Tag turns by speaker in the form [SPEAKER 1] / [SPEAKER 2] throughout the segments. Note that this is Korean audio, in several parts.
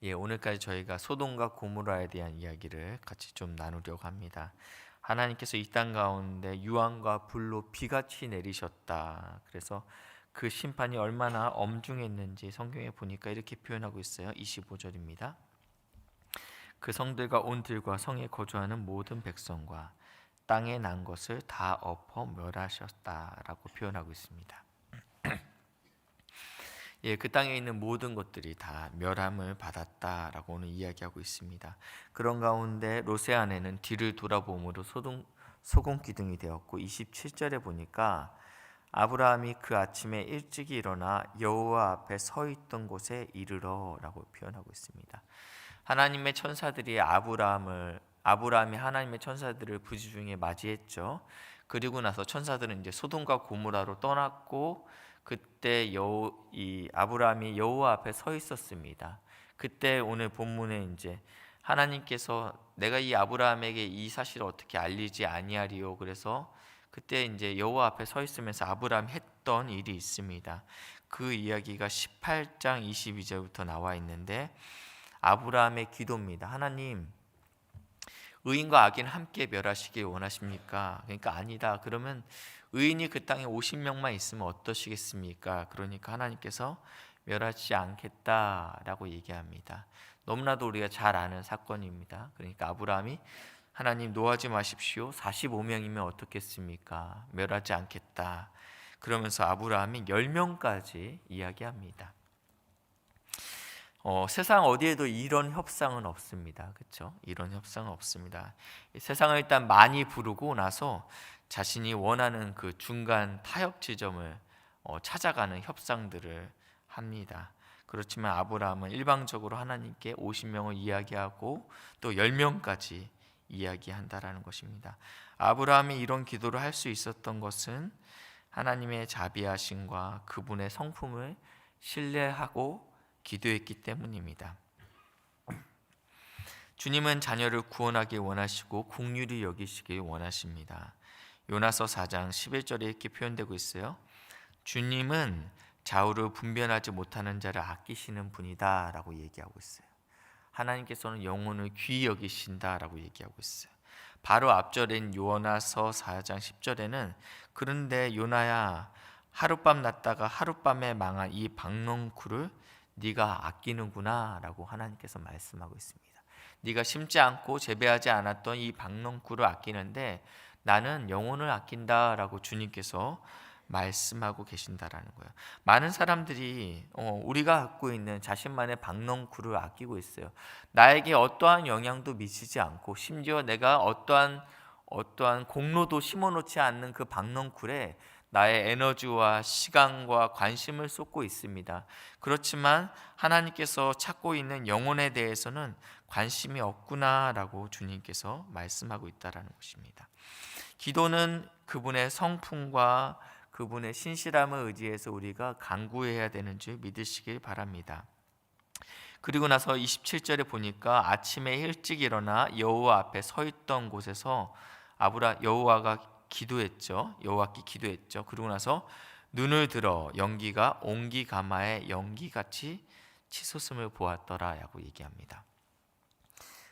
[SPEAKER 1] 오늘까지 저희가 소돔과 고모라에 대한 이야기를 같이 좀 나누려고 합니다. 하나님께서 이 땅 가운데 유황과 불로 비같이 내리셨다. 그래서 그 심판이 얼마나 엄중했는지 성경에 보니까 이렇게 표현하고 있어요. 25절입니다. 그 성들과 온 들과 성에 거주하는 모든 백성과 땅에 난 것을 다 엎어 멸하셨다라고 표현하고 있습니다. 그 땅에 있는 모든 것들이 다 멸함을 받았다라고 오늘 이야기하고 있습니다. 그런 가운데 롯의 아내는 뒤를 돌아봄으로 소금 기둥이 되었고 27절에 보니까 아브라함이 그 아침에 일찍 일어나 여호와 앞에 서 있던 곳에 이르러라고 표현하고 있습니다. 하나님의 천사들이 아브라함이 하나님의 천사들을 부지중에 맞이했죠. 그리고 나서 천사들은 이제 소돔과 고모라로 떠났고 그때 아브라함이 여호와 앞에 서 있었습니다. 그때 오늘 본문에 이제 하나님께서 내가 이 아브라함에게 이 사실을 어떻게 알리지 아니하리요. 그래서 그때 이제 여호와 앞에 서 있으면서 아브라함이 했던 일이 있습니다. 그 이야기가 18장 22절부터 나와 있는데 아브라함의 기도입니다. 하나님, 의인과 악인 함께 멸하시길 원하십니까? 그러니까 아니다. 그러면 의인이 그 땅에 50명만 있으면 어떠시겠습니까? 그러니까 하나님께서 멸하지 않겠다라고 얘기합니다. 너무나도 우리가 잘 아는 사건입니다. 그러니까 아브라함이 하나님 노하지 마십시오. 45명이면 어떻겠습니까? 멸하지 않겠다. 그러면서 아브라함이 10명까지 이야기합니다. 세상 어디에도 이런 협상은 없습니다. 그렇죠? 이런 협상은 없습니다. 세상을 일단 많이 부르고 나서 자신이 원하는 그 중간 타협 지점을 찾아가는 협상들을 합니다. 그렇지만 아브라함은 일방적으로 하나님께 50명을 이야기하고 또 10명까지 이야기한다라는 것입니다. 아브라함이 이런 기도를 할 수 있었던 것은 하나님의 자비하심과 그분의 성품을 신뢰하고 기도했기 때문입니다. 주님은 자녀를 구원하길 원하시고 긍휼히 여기시길 원하십니다. 요나서 4장 11절에 이렇게 표현되고 있어요. 주님은 좌우를 분별하지 못하는 자를 아끼시는 분이다 라고 얘기하고 있어요. 하나님께서는 영혼을 귀히 여기신다라고 얘기하고 있어요. 바로 앞절인 요나서 4장 10절에는 그런데 요나야, 하룻밤 났다가 하룻밤에 망한 이 박넝쿨을 네가 아끼는구나 라고 하나님께서 말씀하고 있습니다. 네가 심지 않고 재배하지 않았던 이 박넝쿨을 아끼는데 나는 영혼을 아낀다라고 주님께서 말씀하고 계신다라는 거예요. 많은 사람들이 우리가 갖고 있는 자신만의 박넝쿨을 아끼고 있어요. 나에게 어떠한 영향도 미치지 않고 심지어 내가 어떠한 공로도 심어놓지 않는 그 박넝쿨에 나의 에너지와 시간과 관심을 쏟고 있습니다. 그렇지만 하나님께서 찾고 있는 영혼에 대해서는 관심이 없구나라고 주님께서 말씀하고 있다라는 것입니다. 기도는 그분의 성품과 그분의 신실함을 의지해서 우리가 간구해야 되는 줄 믿으시길 바랍니다. 그리고 나서 27절에 보니까 아침에 일찍 일어나 여호와 앞에 서 있던 곳에서 여호와께 기도했죠. 그리고 나서 눈을 들어 연기가 옹기 가마의 연기같이 치솟음을 보았더라라고 얘기합니다.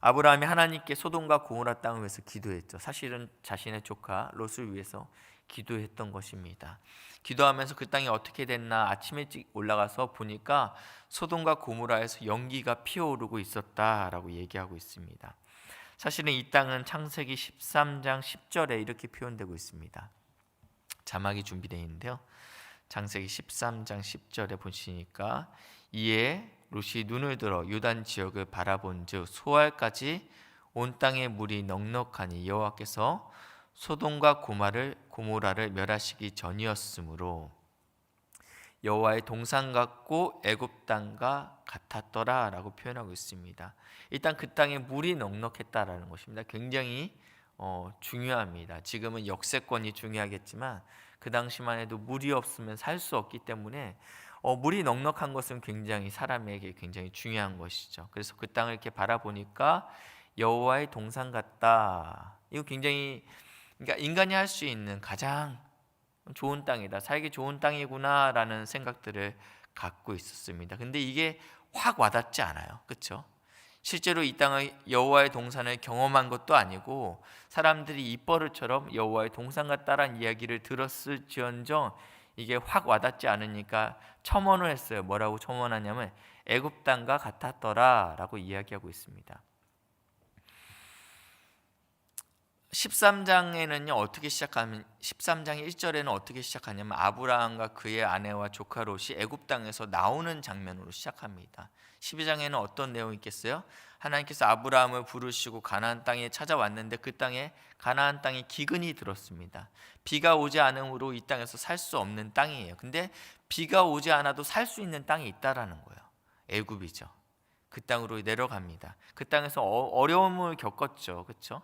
[SPEAKER 1] 아브라함이 하나님께 소돔과 고모라 땅을 위해서 기도했죠. 사실은 자신의 조카 롯을 위해서 기도했던 것입니다. 기도하면서 그 땅이 어떻게 됐나 아침 일찍 올라가서 보니까 소돔과 고모라에서 연기가 피어오르고 있었다라고 얘기하고 있습니다. 사실은 이 땅은 창세기 13장 10절에 이렇게 표현되고 있습니다. 자막이 준비되어 있는데요. 창세기 13장 10절에 보시니까 이에 롯이 눈을 들어 요단 지역을 바라본즉 소알까지 온 땅의 물이 넉넉하니 여호와께서 소돔과 고모라를 멸하시기 전이었으므로 여호와의 동산 같고 애굽 땅과 같았더라라고 표현하고 있습니다. 일단 그 땅에 물이 넉넉했다라는 것입니다. 굉장히 중요합니다. 지금은 역세권이 중요하겠지만 그 당시만 해도 물이 없으면 살 수 없기 때문에 물이 넉넉한 것은 굉장히 사람에게 굉장히 중요한 것이죠. 그래서 그 땅을 이렇게 바라보니까 여호와의 동산 같다. 이거 굉장히 그러니까 인간이 할 수 있는 가장 좋은 땅이다. 살기 좋은 땅이구나라는 생각들을 갖고 있었습니다. 근데 이게 확 와닿지 않아요. 그렇죠? 실제로 이 땅의 여호와의 동산을 경험한 것도 아니고 사람들이 입버릇처럼 여호와의 동산 같다라는 이야기를 들었을지언정 이게 확 와닿지 않으니까 첨언을 했어요. 뭐라고 첨언하냐면 애굽 땅과 같았더라라고 이야기하고 있습니다. 13장에는요 어떻게 시작하면 13장 1절에는 어떻게 시작하냐면 아브라함과 그의 아내와 조카 롯이 애굽 땅에서 나오는 장면으로 시작합니다. 12장에는 어떤 내용이 있겠어요? 하나님께서 아브라함을 부르시고 가나안 땅에 찾아왔는데 그 땅에 가나안 땅에 기근이 들었습니다. 비가 오지 않으므로 이 땅에서 살 수 없는 땅이에요. 근데 비가 오지 않아도 살 수 있는 땅이 있다라는 거예요. 애굽이죠. 그 땅으로 내려갑니다. 그 땅에서 어려움을 겪었죠. 그렇죠?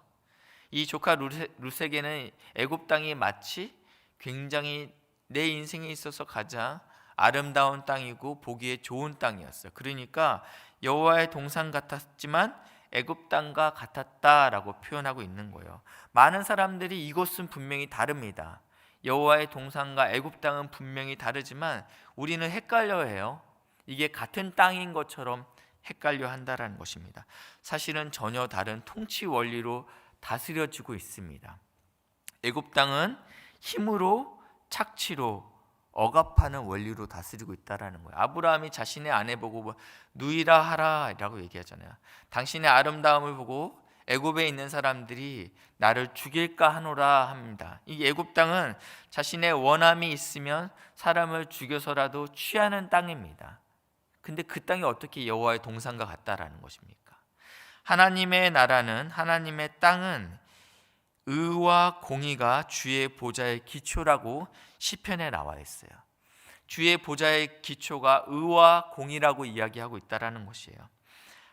[SPEAKER 1] 이 조카 룻에게는 애굽 땅이 마치 굉장히 내 인생에 있어서 가장 아름다운 땅이고 보기에 좋은 땅이었어요. 그러니까 여호와의 동산 같았지만 애굽 땅과 같았다라고 표현하고 있는 거예요. 많은 사람들이 이곳은 분명히 다릅니다. 여호와의 동산과 애굽 땅은 분명히 다르지만 우리는 헷갈려해요. 이게 같은 땅인 것처럼 헷갈려 한다라는 것입니다. 사실은 전혀 다른 통치 원리로 다스려지고 있습니다. 애굽 땅은 힘으로 착취로 억압하는 원리로 다스리고 있다라는 거예요. 아브라함이 자신의 아내 보고 누이라 하라라고 얘기하잖아요. 당신의 아름다움을 보고 애굽에 있는 사람들이 나를 죽일까 하노라 합니다. 이 애굽 땅은 자신의 원함이 있으면 사람을 죽여서라도 취하는 땅입니다. 근데 그 땅이 어떻게 여호와의 동산과 같다라는 것입니까? 하나님의 나라는 하나님의 땅은 의와 공의가 주의 보좌의 기초라고 시편에 나와 있어요. 주의 보좌의 기초가 의와 공의라고 이야기하고 있다라는 것이에요.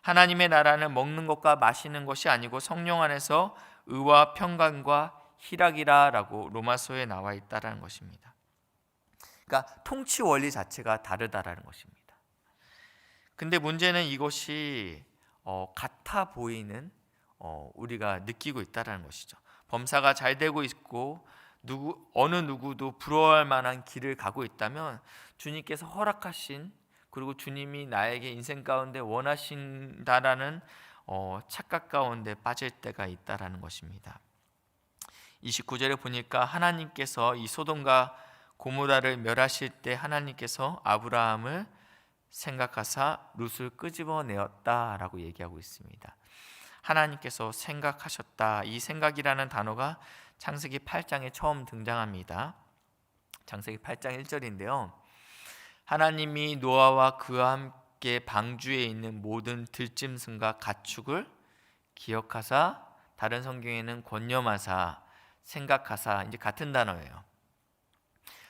[SPEAKER 1] 하나님의 나라는 먹는 것과 마시는 것이 아니고 성령 안에서 의와 평강과 희락이라라고 로마서에 나와 있다라는 것입니다. 그러니까 통치 원리 자체가 다르다라는 것입니다. 근데 문제는 이것이 같아 보이는 우리가 느끼고 있다는 것이죠. 범사가 잘 되고 있고 어느 누구도 부러워할 만한 길을 가고 있다면 주님께서 허락하신 그리고 주님이 나에게 인생 가운데 원하신다라는 착각 가운데 빠질 때가 있다라는 것입니다. 29절에 보니까 하나님께서 이 소돔과 고모라를 멸하실 때 하나님께서 아브라함을 생각하사 룻을 끄집어내었다라고 얘기하고 있습니다. 하나님께서 생각하셨다. 이 생각이라는 단어가 창세기 8장에 처음 등장합니다. 창세기 8장 1절인데요. 하나님이 노아와 그와 함께 방주에 있는 모든 들짐승과 가축을 기억하사, 다른 성경에는 권념하사, 생각하사, 이제 같은 단어예요.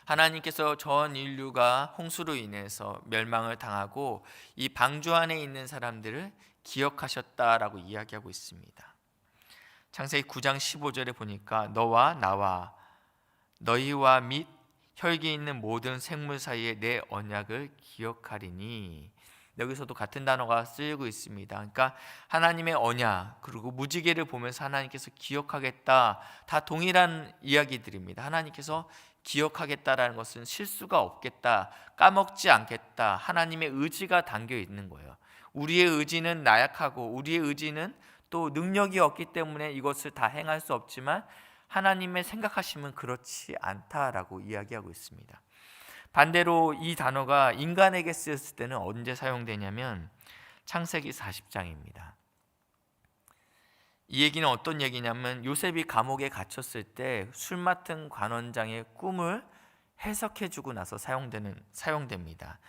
[SPEAKER 1] 하나님께서 전 인류가 홍수로 인해서 멸망을 당하고 이 방주 안에 있는 사람들을 기억하셨다라고 이야기하고 있습니다. 창세기 9장 15절에 보니까 너와 나와 너희와 및 혈기 있는 모든 생물 사이에 내 언약을 기억하리니, 여기서도 같은 단어가 쓰이고 있습니다. 그러니까 하나님의 언약 그리고 무지개를 보면서 하나님께서 기억하겠다, 다 동일한 이야기들입니다. 하나님께서 기억하겠다라는 것은 실수가 없겠다, 까먹지 않겠다, 하나님의 의지가 담겨 있는 거예요. 우리의 의지는 나약하고 우리의 의지는 또 능력이 없기 때문에 이것을 다 행할 수 없지만 하나님의 생각하심은 그렇지 않다라고 이야기하고 있습니다. 반대로 이 단어가 인간에게 쓰였을 때는 언제 사용되냐면 창세기 40장입니다. 이 얘기는 어떤 얘기냐면 요셉이 감옥에 갇혔을 때 술 맡은 관원장의 꿈을 해석해주고 나서 사용됩니다.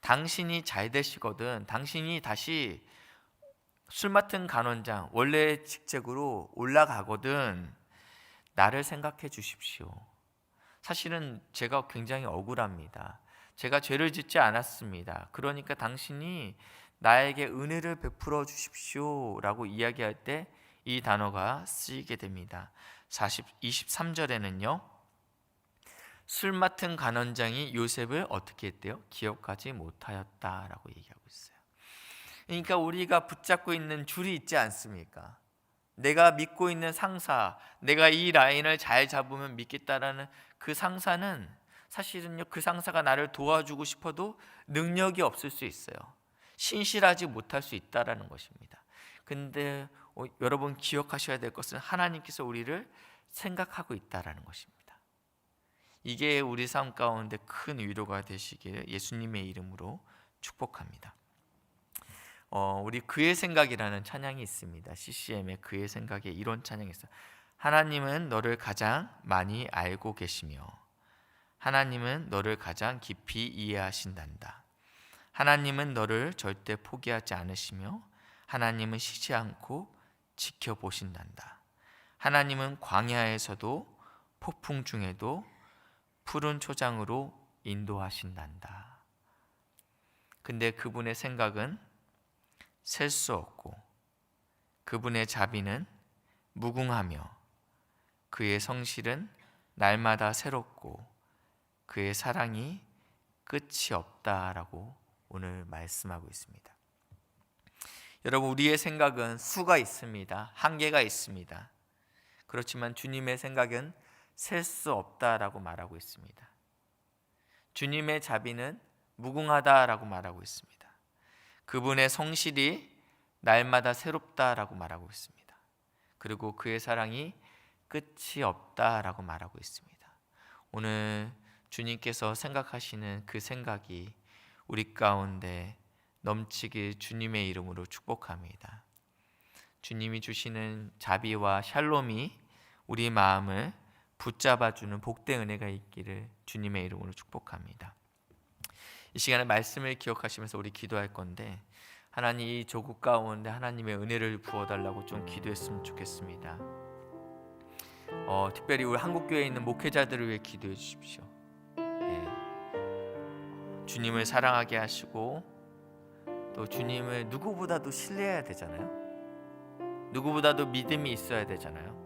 [SPEAKER 1] 당신이 잘 되시거든, 당신이 다시 술 맡은 관원장 원래 직책으로 올라가거든, 나를 생각해 주십시오. 사실은 제가 굉장히 억울합니다. 제가 죄를 짓지 않았습니다. 그러니까 당신이 나에게 은혜를 베풀어 주십시오 라고 이야기할 때 이 단어가 쓰이게 됩니다. 23절에는요 술 맡은 간원장이 요셉을 어떻게 했대요? 기억하지 못하였다라고 얘기하고 있어요. 그러니까 우리가 붙잡고 있는 줄이 있지 않습니까? 내가 믿고 있는 상사, 내가 이 라인을 잘 잡으면 믿겠다라는 그 상사는 사실은요 그 상사가 나를 도와주고 싶어도 능력이 없을 수 있어요. 신실하지 못할 수 있다라는 것입니다. 근데 여러분 기억하셔야 될 것은 하나님께서 우리를 생각하고 있다라는 것입니다. 이게 우리 삶 가운데 큰 위로가 되시기를 예수님의 이름으로 축복합니다. 우리 그의 생각이라는 찬양이 있습니다. CCM의 그의 생각에 이런 찬양이 있어요. 하나님은 너를 가장 많이 알고 계시며 하나님은 너를 가장 깊이 이해하신단다. 하나님은 너를 절대 포기하지 않으시며 하나님은 쉬지 않고 지켜보신단다. 하나님은 광야에서도 폭풍 중에도 푸른 초장으로 인도하신단다. 근데 그분의 생각은 셀 수 없고 그분의 자비는 무궁하며 그의 성실은 날마다 새롭고 그의 사랑이 끝이 없다라고 오늘 말씀하고 있습니다. 여러분, 우리의 생각은 수가 있습니다. 한계가 있습니다. 그렇지만 주님의 생각은 셀 수 없다라고 말하고 있습니다. 주님의 자비는 무궁하다라고 말하고 있습니다. 그분의 성실이 날마다 새롭다라고 말하고 있습니다. 그리고 그의 사랑이 끝이 없다라고 말하고 있습니다. 오늘 주님께서 생각하시는 그 생각이 우리 가운데 넘치길 주님의 이름으로 축복합니다. 주님이 주시는 자비와 샬롬이 우리 마음을 붙잡아주는 복된 은혜가 있기를 주님의 이름으로 축복합니다. 이 시간에 말씀을 기억하시면서 우리 기도할 건데, 하나님 이 조국 가운데 하나님의 은혜를 부어달라고 좀 기도했으면 좋겠습니다. 특별히 우리 한국교회에 있는 목회자들을 위해 기도해 주십시오. 주님을 사랑하게 하시고 또 주님을 누구보다도 신뢰해야 되잖아요. 누구보다도 믿음이 있어야 되잖아요.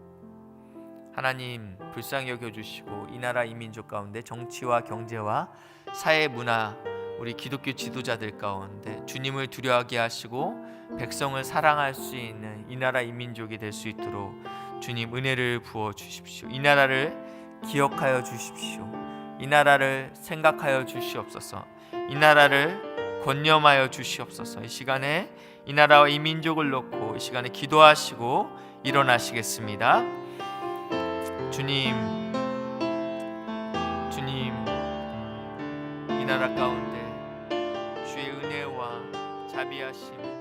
[SPEAKER 1] 하나님 불쌍히 여겨주시고 이 나라 이 민족 가운데 정치와 경제와 사회 문화 우리 기독교 지도자들 가운데 주님을 두려워하게 하시고 백성을 사랑할 수 있는 이 나라 이 민족이 될 수 있도록 주님 은혜를 부어 주십시오. 이 나라를 기억하여 주십시오. 이 나라를 생각하여 주시옵소서. 이 나라를 권념하여 주시옵소서. 이 시간에 이 나라와 이 민족을 놓고 이 시간에 기도하시고 일어나시겠습니다. 주님, 이 나라 가운데 주의 은혜와 자비하심